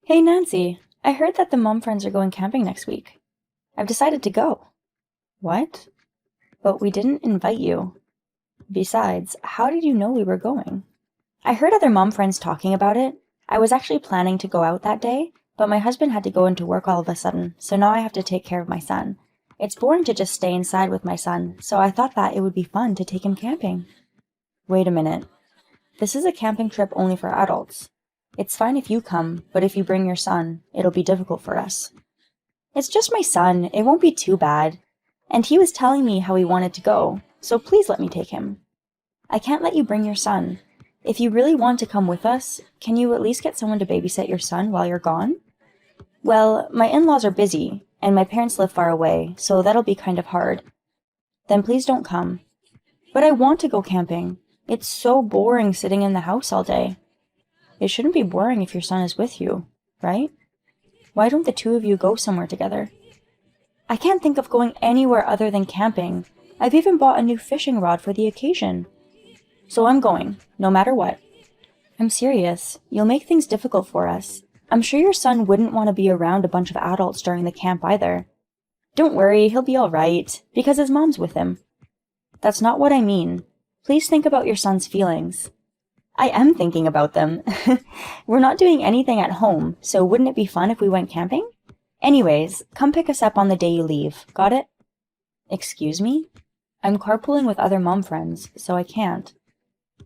Hey Nancy, I heard that the mom friends are going camping next week. I've decided to go. What? But we didn't invite you. Besides, how did you know we were going? I heard other mom friends talking about it. I was actually planning to go out that day, but my husband had to go into work all of a sudden, so now I have to take care of my son. It's boring to just stay inside with my son, so I thought that it would be fun to take him camping. Wait a minute. This is a camping trip only for adults. It's fine if you come, but if you bring your son, it'll be difficult for us. It's just my son, it won't be too bad. And he was telling me how he wanted to go, so please let me take him. I can't let you bring your son. If you really want to come with us, can you at least get someone to babysit your son while you're gone? Well, my in-laws are busy, and my parents live far away, so that'll be kind of hard. Then please don't come. But I want to go camping. It's so boring sitting in the house all day. It shouldn't be boring if your son is with you, right? Why don't the two of you go somewhere together? I can't think of going anywhere other than camping. I've even bought a new fishing rod for the occasion. So I'm going, no matter what. I'm serious. You'll make things difficult for us. I'm sure your son wouldn't want to be around a bunch of adults during the camp either. Don't worry, he'll be all right, because his mom's with him. That's not what I mean. Please think about your son's feelings. I am thinking about them. We're not doing anything at home, so wouldn't it be fun if we went camping? Anyways, come pick us up on the day you leave. Got it? Excuse me? I'm carpooling with other mom friends, so I can't.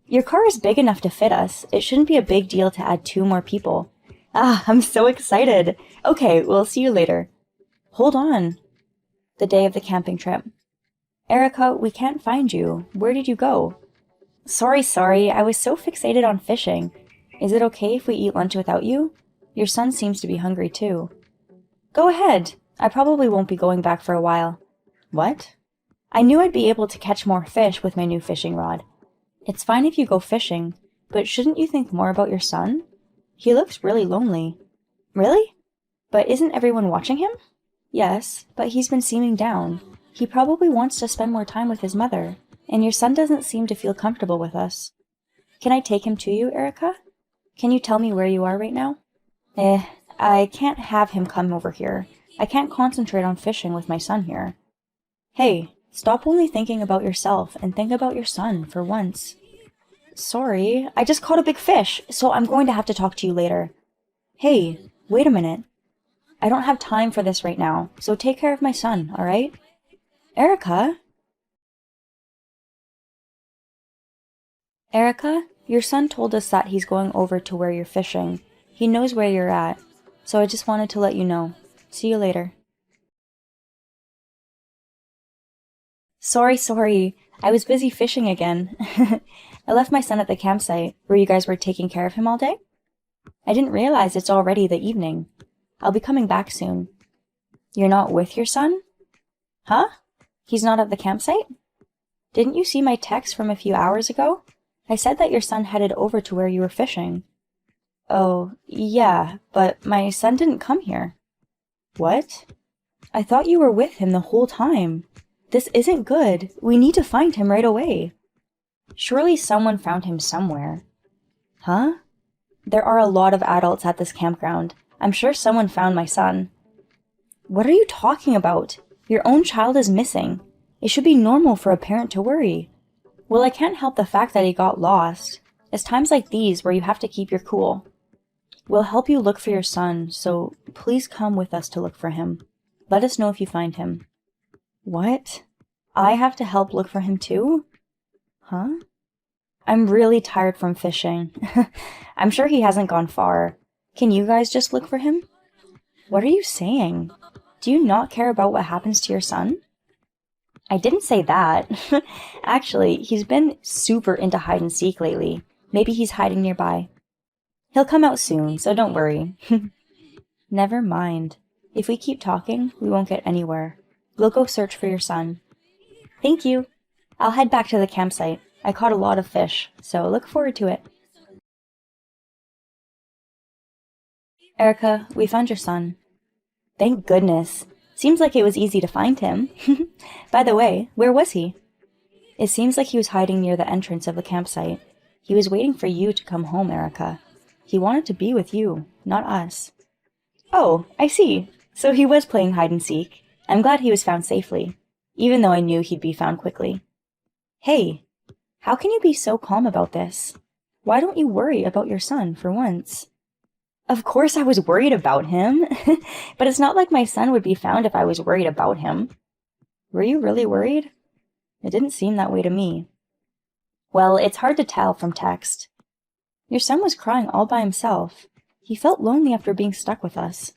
Your car is big enough to fit us. It shouldn't be a big deal to add 2 more people. Ah, I'm so excited. Okay, we'll see you later. Hold on. The day of the camping trip. Erica, we can't find you. Where did you go? Sorry, I was so fixated on fishing. Is it okay if we eat lunch without you? Your son seems to be hungry too. Go ahead. I probably won't be going back for a while. What? I knew I'd be able to catch more fish with my new fishing rod. It's fine if you go fishing, but shouldn't you think more about your son? He looks really lonely. Really? But isn't everyone watching him? Yes, but he's been seeming down. He probably wants to spend more time with his mother, and your son doesn't seem to feel comfortable with us. Can I take him to you, Erica? Can you tell me where you are right now? I can't have him come over here. I can't concentrate on fishing with my son here. Hey, stop only thinking about yourself and think about your son for once. Sorry, I just caught a big fish, so I'm going to have to talk to you later. Hey, wait a minute. I don't have time for this right now, so take care of my son, alright? Erica? Erica, your son told us that he's going over to where you're fishing. He knows where you're at, so I just wanted to let you know. See you later. Sorry. I was busy fishing again. I left my son at the campsite, where you guys were taking care of him all day. I didn't realize it's already the evening. I'll be coming back soon. You're not with your son? Huh? He's not at the campsite? Didn't you see my text from a few hours ago? I said that your son headed over to where you were fishing. Oh, yeah, but my son didn't come here. What? I thought you were with him the whole time. This isn't good. We need to find him right away. Surely someone found him somewhere. Huh? There are a lot of adults at this campground. I'm sure someone found my son. What are you talking about? Your own child is missing. It should be normal for a parent to worry. Well, I can't help the fact that he got lost. It's times like these where you have to keep your cool. We'll help you look for your son, so please come with us to look for him. Let us know if you find him. What? I have to help look for him too? Huh? I'm really tired from fishing. I'm sure he hasn't gone far. Can you guys just look for him? What are you saying? Do you not care about what happens to your son? I didn't say that. Actually, he's been super into hide and seek lately. Maybe he's hiding nearby. He'll come out soon, so don't worry. Never mind. If we keep talking, we won't get anywhere. We'll go search for your son. Thank you. I'll head back to the campsite. I caught a lot of fish, so look forward to it. Erica, we found your son. Thank goodness. Seems like it was easy to find him. By the way, where was he? It seems like he was hiding near the entrance of the campsite. He was waiting for you to come home, Erica. He wanted to be with you, not us. Oh, I see. So he was playing hide and seek. I'm glad he was found safely, even though I knew he'd be found quickly. Hey, how can you be so calm about this? Why don't you worry about your son for once? Of course I was worried about him, but it's not like my son would be found if I was worried about him. Were you really worried? It didn't seem that way to me. Well, it's hard to tell from text. Your son was crying all by himself. He felt lonely after being stuck with us.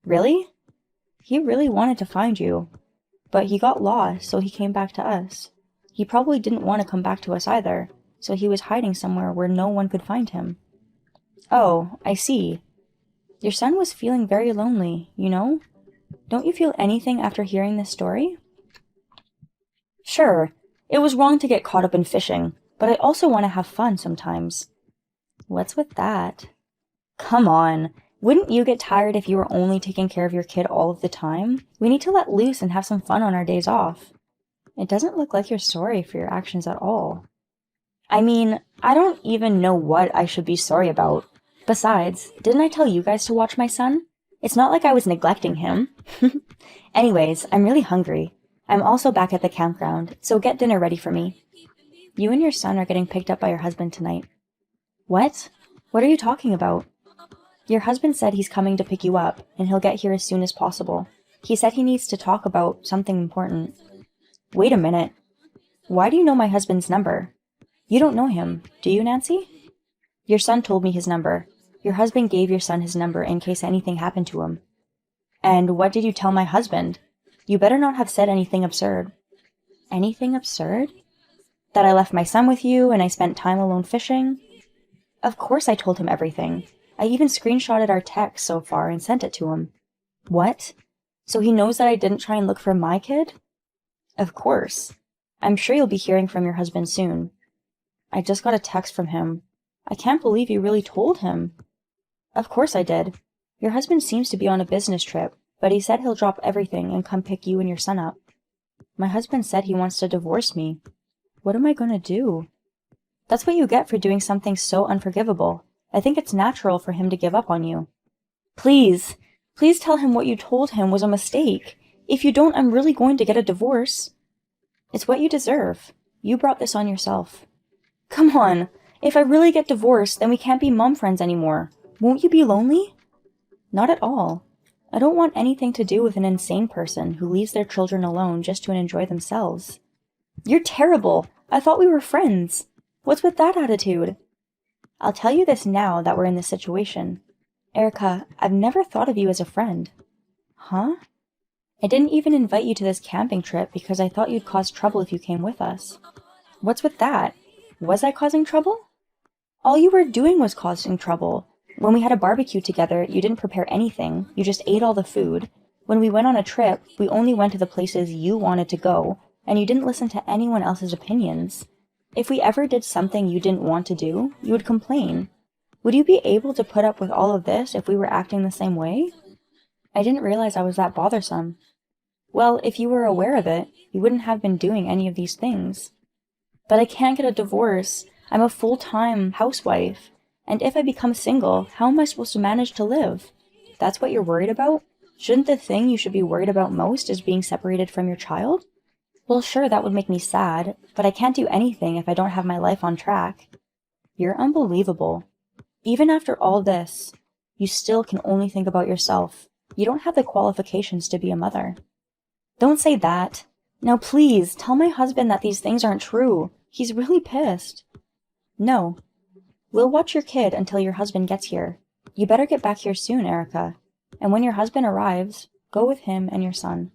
Really? He really wanted to find you, but he got lost, so he came back to us. He probably didn't want to come back to us either, so he was hiding somewhere where no one could find him. Oh, I see. Your son was feeling very lonely, you know? Don't you feel anything after hearing this story? Sure, it was wrong to get caught up in fishing, but I also want to have fun sometimes. What's with that? Come on. Wouldn't you get tired if you were only taking care of your kid all of the time? We need to let loose and have some fun on our days off. It doesn't look like you're sorry for your actions at all. I mean, I don't even know what I should be sorry about. Besides, didn't I tell you guys to watch my son? It's not like I was neglecting him. Anyways, I'm really hungry. I'm also back at the campground, so get dinner ready for me. You and your son are getting picked up by your husband tonight. What? What are you talking about? Your husband said he's coming to pick you up, and he'll get here as soon as possible. He said he needs to talk about something important. Wait a minute. Why do you know my husband's number? You don't know him, do you, Nancy? Your son told me his number. Your husband gave your son his number in case anything happened to him. And what did you tell my husband? You better not have said anything absurd. Anything absurd? That I left my son with you and I spent time alone fishing? Of course I told him everything. I even screenshotted our text so far and sent it to him. What? So he knows that I didn't try and look for my kid? Of course. I'm sure you'll be hearing from your husband soon. I just got a text from him. I can't believe you really told him. Of course I did. Your husband seems to be on a business trip, but he said he'll drop everything and come pick you and your son up. My husband said he wants to divorce me. What am I going to do? That's what you get for doing something so unforgivable. I think it's natural for him to give up on you. Please tell him what you told him was a mistake. If you don't, I'm really going to get a divorce. It's what you deserve. You brought this on yourself. Come on. If I really get divorced, then we can't be mom friends anymore. Won't you be lonely? Not at all. I don't want anything to do with an insane person who leaves their children alone just to enjoy themselves. You're terrible. I thought we were friends. What's with that attitude? I'll tell you this now that we're in this situation. Erica, I've never thought of you as a friend. Huh? I didn't even invite you to this camping trip because I thought you'd cause trouble if you came with us. What's with that? Was I causing trouble? All you were doing was causing trouble. When we had a barbecue together, you didn't prepare anything. You just ate all the food. When we went on a trip, we only went to the places you wanted to go, and you didn't listen to anyone else's opinions. If we ever did something you didn't want to do, you would complain. Would you be able to put up with all of this if we were acting the same way? I didn't realize I was that bothersome. Well, if you were aware of it, you wouldn't have been doing any of these things. But I can't get a divorce. I'm a full-time housewife. And if I become single, how am I supposed to manage to live? That's what you're worried about? Shouldn't the thing you should be worried about most is being separated from your child? Well, sure, that would make me sad, but I can't do anything if I don't have my life on track. You're unbelievable. Even after all this, you still can only think about yourself. You don't have the qualifications to be a mother. Don't say that. Now please, tell my husband that these things aren't true. He's really pissed. No. We'll watch your kid until your husband gets here. You better get back here soon, Erica. And when your husband arrives, go with him and your son.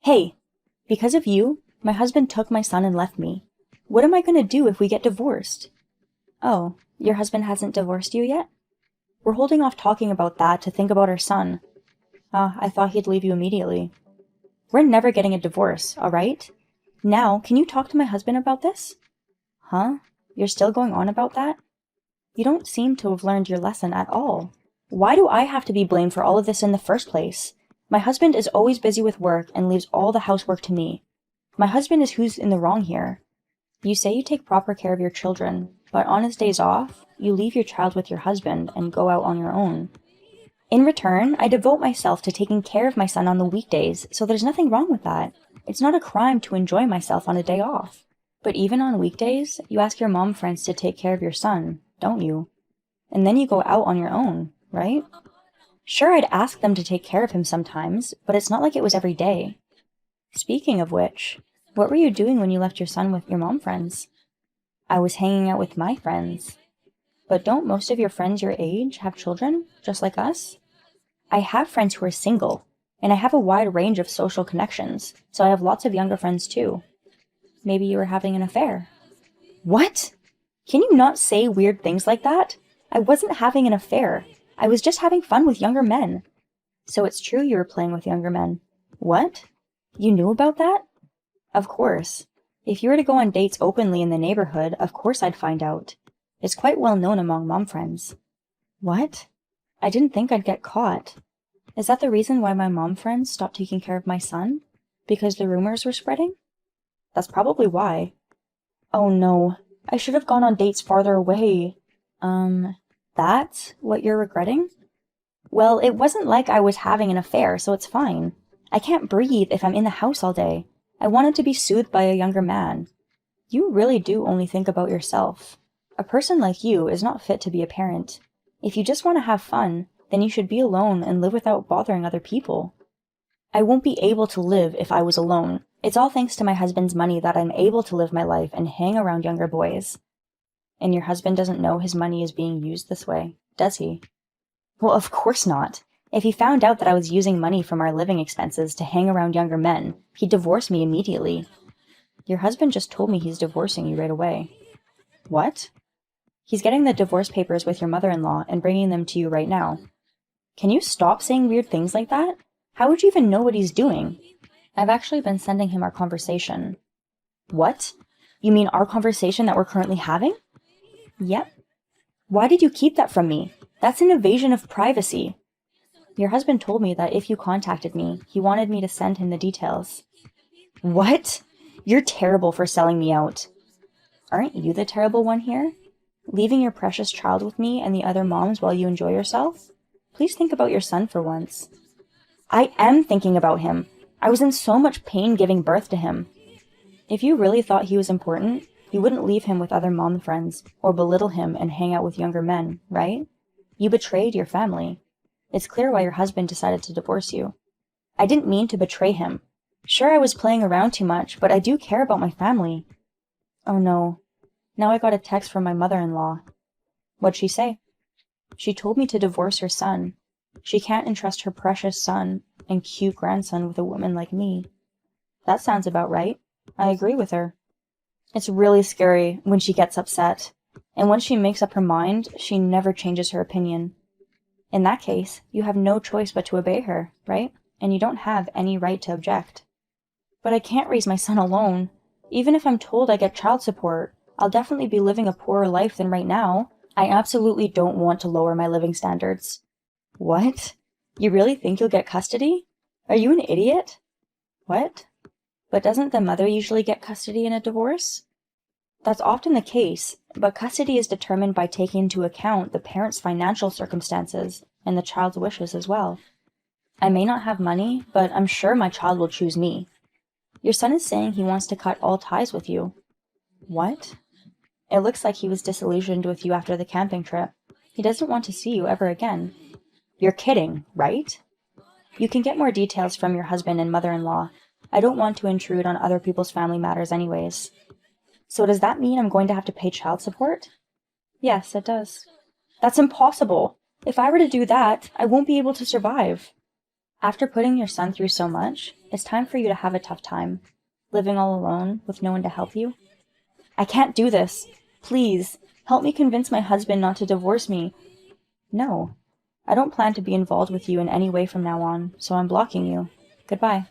Hey, because of you, my husband took my son and left me. What am I going to do if we get divorced? Oh, your husband hasn't divorced you yet? We're holding off talking about that to think about our son. I thought he'd leave you immediately. We're never getting a divorce, all right? Now, can you talk to my husband about this? Huh? You're still going on about that? You don't seem to have learned your lesson at all. Why do I have to be blamed for all of this in the first place? My husband is always busy with work and leaves all the housework to me. My husband is who's in the wrong here. You say you take proper care of your children, but on his days off, you leave your child with your husband and go out on your own. In return, I devote myself to taking care of my son on the weekdays, so there's nothing wrong with that. It's not a crime to enjoy myself on a day off. But even on weekdays, you ask your mom friends to take care of your son, don't you? And then you go out on your own, right? Sure, I'd ask them to take care of him sometimes, but it's not like it was every day. Speaking of which, what were you doing when you left your son with your mom friends? I was hanging out with my friends. But don't most of your friends your age have children, just like us? I have friends who are single, and I have a wide range of social connections, so I have lots of younger friends too. Maybe you were having an affair. What? Can you not say weird things like that? I wasn't having an affair. I was just having fun with younger men. So it's true you were playing with younger men. What? You knew about that? Of course. If you were to go on dates openly in the neighborhood, of course I'd find out. It's quite well known among mom friends. What? I didn't think I'd get caught. Is that the reason why my mom friends stopped taking care of my son? Because the rumors were spreading? That's probably why. Oh no, I should have gone on dates farther away. That's what you're regretting? Well, it wasn't like I was having an affair, so it's fine. I can't breathe if I'm in the house all day. I wanted to be soothed by a younger man. You really do only think about yourself. A person like you is not fit to be a parent. If you just want to have fun, then you should be alone and live without bothering other people. I won't be able to live if I was alone. It's all thanks to my husband's money that I'm able to live my life and hang around younger boys. And your husband doesn't know his money is being used this way, does he? Well, of course not. If he found out that I was using money from our living expenses to hang around younger men, he'd divorce me immediately. Your husband just told me he's divorcing you right away. What? He's getting the divorce papers with your mother-in-law and bringing them to you right now. Can you stop saying weird things like that? How would you even know what he's doing? I've actually been sending him our conversation. What? You mean our conversation that we're currently having? Yep. Why did you keep that from me? That's an invasion of privacy. Your husband told me that if you contacted me, he wanted me to send him the details. What? You're terrible for selling me out. Aren't you the terrible one here? Leaving your precious child with me and the other moms while you enjoy yourself? Please think about your son for once. I am thinking about him. I was in so much pain giving birth to him. If you really thought he was important, you wouldn't leave him with other mom friends or belittle him and hang out with younger men, right? You betrayed your family. It's clear why your husband decided to divorce you. I didn't mean to betray him. Sure, I was playing around too much, but I do care about my family. Oh no. Now I got a text from my mother-in-law. What'd she say? She told me to divorce her son. She can't entrust her precious son and cute grandson with a woman like me. That sounds about right. I agree with her. It's really scary when she gets upset. And once she makes up her mind, she never changes her opinion. In that case, you have no choice but to obey her, right? And you don't have any right to object. But I can't raise my son alone. Even if I'm told I get child support, I'll definitely be living a poorer life than right now. I absolutely don't want to lower my living standards. What? You really think you'll get custody? Are you an idiot? What? But doesn't the mother usually get custody in a divorce? That's often the case, but custody is determined by taking into account the parent's financial circumstances and the child's wishes as well. I may not have money, but I'm sure my child will choose me. Your son is saying he wants to cut all ties with you. What? It looks like he was disillusioned with you after the camping trip. He doesn't want to see you ever again. You're kidding, right? You can get more details from your husband and mother-in-law. I don't want to intrude on other people's family matters anyways. So does that mean I'm going to have to pay child support? Yes, it does. That's impossible. If I were to do that, I won't be able to survive. After putting your son through so much, it's time for you to have a tough time. Living all alone with no one to help you. I can't do this. Please, help me convince my husband not to divorce me. No, I don't plan to be involved with you in any way from now on, so I'm blocking you. Goodbye.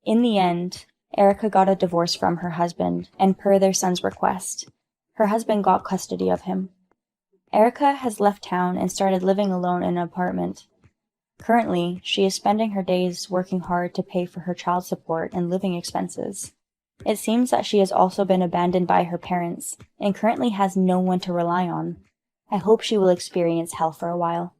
In the end, Erica got a divorce from her husband, and per their son's request, her husband got custody of him. Erica has left town and started living alone in an apartment. Currently, she is spending her days working hard to pay for her child support and living expenses. It seems that she has also been abandoned by her parents and currently has no one to rely on. I hope she will experience hell for a while.